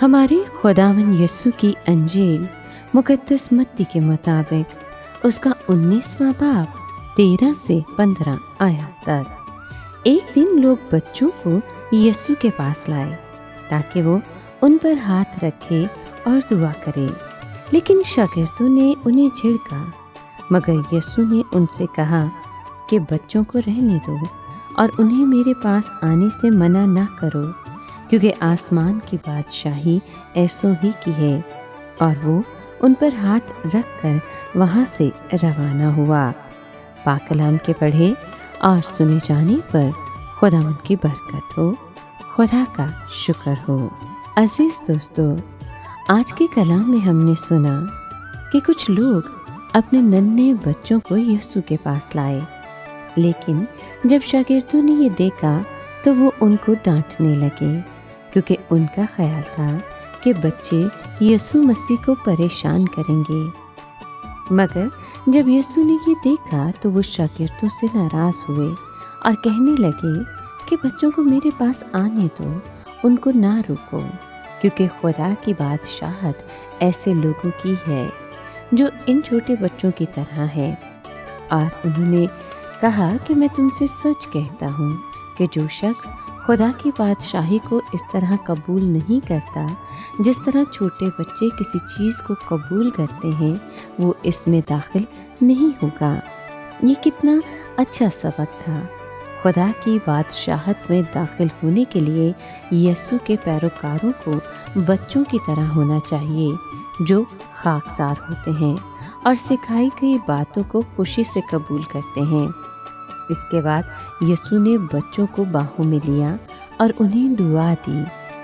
ہمارے خداوند یسوع کی انجیل مقدس متی کے مطابق اس کا 19واں باب 13 سے 15 آیات تک۔ ایک دن لوگ بچوں کو یسوع کے پاس لائے تاکہ وہ ان پر ہاتھ رکھے اور دعا کرے، لیکن شاگردوں نے انہیں جھڑکا۔ مگر یسوع نے ان سے کہا کہ بچوں کو رہنے دو اور انہیں میرے پاس آنے سے منع نہ کرو، کیونکہ آسمان کی بادشاہی ایسوں ہی کی ہے۔ اور وہ ان پر ہاتھ رکھ کر وہاں سے روانہ ہوا۔ پاک کلام کے پڑھے اور سنے جانے پر خداوند کی برکت ہو، خدا کا شکر ہو۔ عزیز دوستو، آج کے کلام میں ہم نے سنا کہ کچھ لوگ اپنے ننھے بچوں کو یسوع کے پاس لائے، لیکن جب شاگردوں نے یہ دیکھا تو وہ ان کو ڈانٹنے لگے، کیونکہ ان کا خیال تھا کہ بچے یسوع مسیح کو پریشان کریں گے۔ مگر جب یسوع نے یہ دیکھا تو وہ شاگردوں سے ناراض ہوئے اور کہنے لگے کہ بچوں کو میرے پاس آنے دو، ان کو نہ روکو، کیونکہ خدا کی بادشاہت ایسے لوگوں کی ہے جو ان چھوٹے بچوں کی طرح ہے۔ اور انہوں نے کہا کہ میں تم سے سچ کہتا ہوں کہ جو شخص خدا کی بادشاہی کو اس طرح قبول نہیں کرتا جس طرح چھوٹے بچے کسی چیز کو قبول کرتے ہیں، وہ اس میں داخل نہیں ہوگا۔ یہ کتنا اچھا سبق تھا۔ خدا کی بادشاہت میں داخل ہونے کے لیے یسوع کے پیروکاروں کو بچوں کی طرح ہونا چاہیے، جو خاکسار ہوتے ہیں اور سکھائی گئی باتوں کو خوشی سے قبول کرتے ہیں۔ اس کے بعد یسوع نے بچوں کو باہوں میں لیا اور انہیں دعا دی،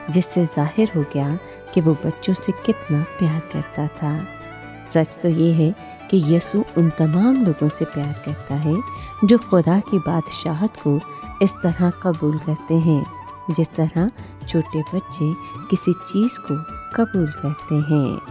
جس سے ظاہر ہو گیا کہ وہ بچوں سے کتنا پیار کرتا تھا۔ سچ تو یہ ہے کہ یسوع ان تمام لوگوں سے پیار کرتا ہے جو خدا کی بادشاہت کو اس طرح قبول کرتے ہیں جس طرح چھوٹے بچے کسی چیز کو قبول کرتے ہیں۔